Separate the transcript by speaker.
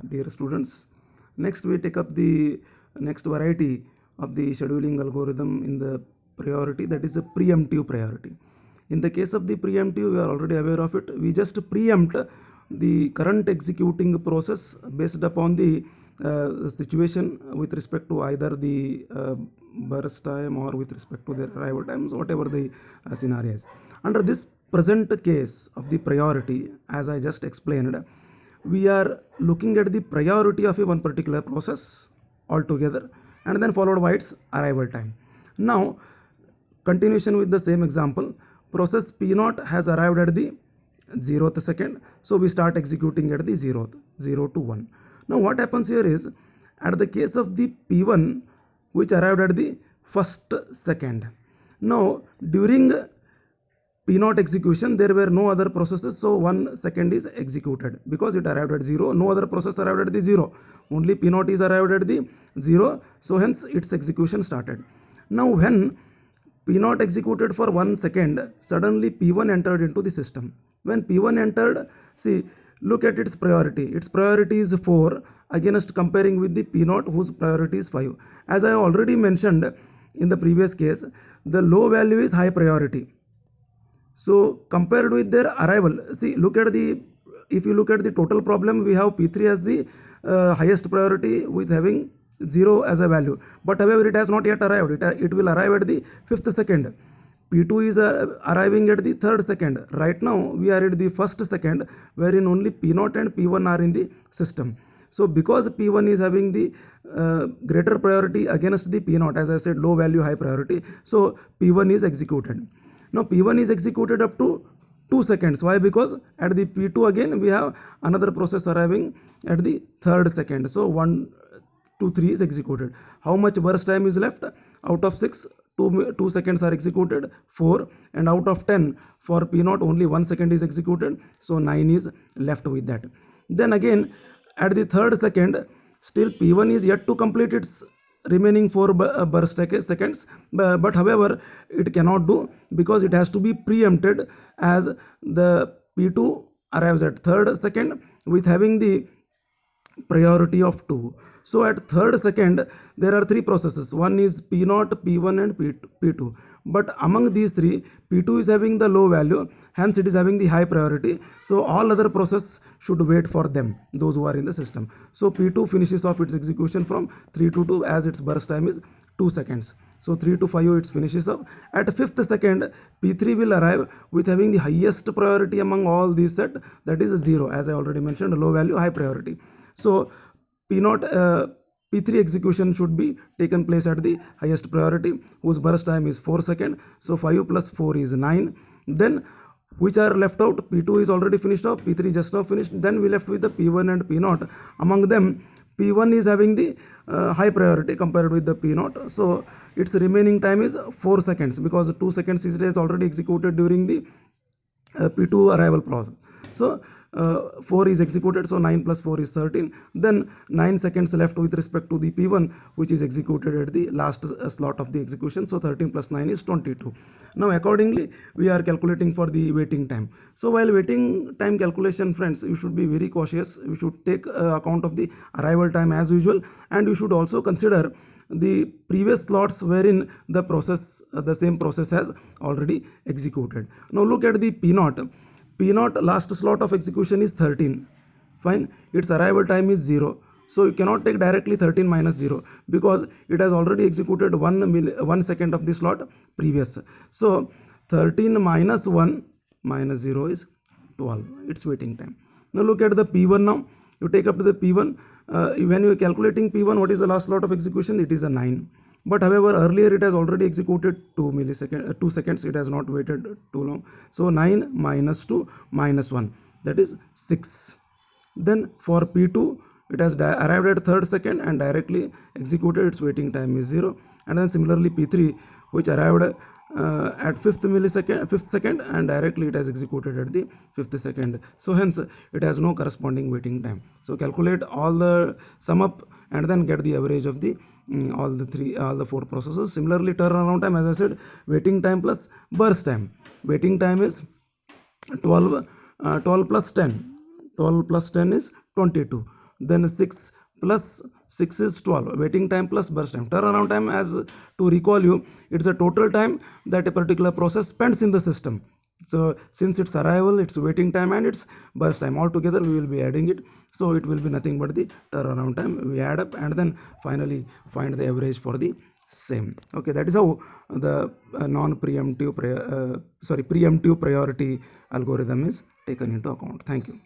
Speaker 1: dear students. Next, we take up the next variety of the scheduling algorithm in the priority, that is a preemptive priority. In the case of the preemptive, we are already aware of it. We just preempt the current executing process based upon the situation with respect to either the burst time or with respect to their arrival times, whatever the scenario is. Under this present case of the priority, as I just explained, we are looking at the priority of a one particular process altogether and then followed by its arrival time. Now, continuation with the same example, process P0 has arrived at the 0th second, so we start executing at the 0th, 0 to 1. Now what happens here is, at the case of the P1 which arrived at the first second, now during P0 execution there were no other processes, so 1 second is executed because it arrived at 0. No other process arrived at the 0, only P0 is arrived at the 0, so hence its execution started. Now when P0 executed for 1 second, suddenly P1 entered into the system. When P1 entered, see, look at its priority. Its priority is 4 against comparing with the P0 whose priority is 5. As I already mentioned in the previous case, the low value is high priority. So compared with their arrival, see, if you look at the total problem, we have P3 as the highest priority with having 0 as a value, but however it has not yet arrived. It will arrive at the 5th second. P2 is arriving at the 3rd second. Right now we are at the 1st second, wherein only P0 and P1 are in the system. So because P1 is having the greater priority against the P0, as I said, low value high priority, so P1 is executed. Now P1 is executed up to 2 seconds. Why? Because at the P2 again we have another process arriving at the 3rd second. So 1 to 3 is executed. How much burst time is left? Out of 6, 2 seconds are executed, 4, and out of 10 for P0 only 1 second is executed, so 9 is left with that. Then again at the 3rd second, still P1 is yet to complete its remaining 4 burst seconds, but however it cannot do because it has to be preempted, as the P2 arrives at 3rd second with having the priority of 2. So at 3rd second there are 3 processes. One is P0, P1 and P2. But among these 3, P2 is having the low value, hence it is having the high priority. So all other processes should wait for them, those who are in the system. So P2 finishes off its execution from 3 to 2, as its burst time is 2 seconds. So 3 to 5 it finishes up. At 5th second, P3 will arrive with having the highest priority among all these set, that is 0, as I already mentioned, low value high priority. So P0 P3 execution should be taken place at the highest priority, whose burst time is 4 seconds. So 5 plus 4 is 9. Then which are left out? P2 is already finished off, P3 just now finished. Then we left with the P1 and P0. Among them, P1 is having the high priority compared with the P0. So its remaining time is 4 seconds because 2 seconds is already executed during the P2 arrival process. So 4 is executed, so 9 plus 4 is 13. Then 9 seconds left with respect to the P1, which is executed at the last slot of the execution. So 13 plus 9 is 22. Now accordingly we are calculating for the waiting time. So while waiting time calculation, friends, you should be very cautious. You should take account of the arrival time as usual, and you should also consider the previous slots wherein the same process has already executed. Now look at the P0. P0 last slot of execution is 13. Fine, its arrival time is 0. So you cannot take directly 13 minus 0 because it has already executed 1 second of the slot previous. So 13 minus 1 minus 0 is 12. Its waiting time. Now look at the P1 now. You take up to the P1. When you are calculating P1, what is the last slot of execution? It is a 9. But however, earlier it has already executed 2 seconds. It has not waited too long. So 9 minus 2 minus 1, that is 6. Then for P2, it has arrived at 3rd second and directly executed. Its waiting time is 0. And then similarly P3, which arrived at 5th second and directly it has executed at the 5th second. So hence it has no corresponding waiting time. So calculate all the sum up and then get the average of the all the 4 processes. Similarly, turnaround time, as I said, waiting time plus burst time. Waiting time is 12 plus 10. 12 plus 10 is 22. then 6 plus 6 is 12, waiting time plus burst time. Turnaround time, as to recall you, it's a total time that a particular process spends in the system. So since its arrival, its waiting time and its burst time, all together we will be adding it, so it will be nothing but the turnaround time. We add up and then finally find the average for the same. Okay, that is how the preemptive priority algorithm is taken into account. Thank you.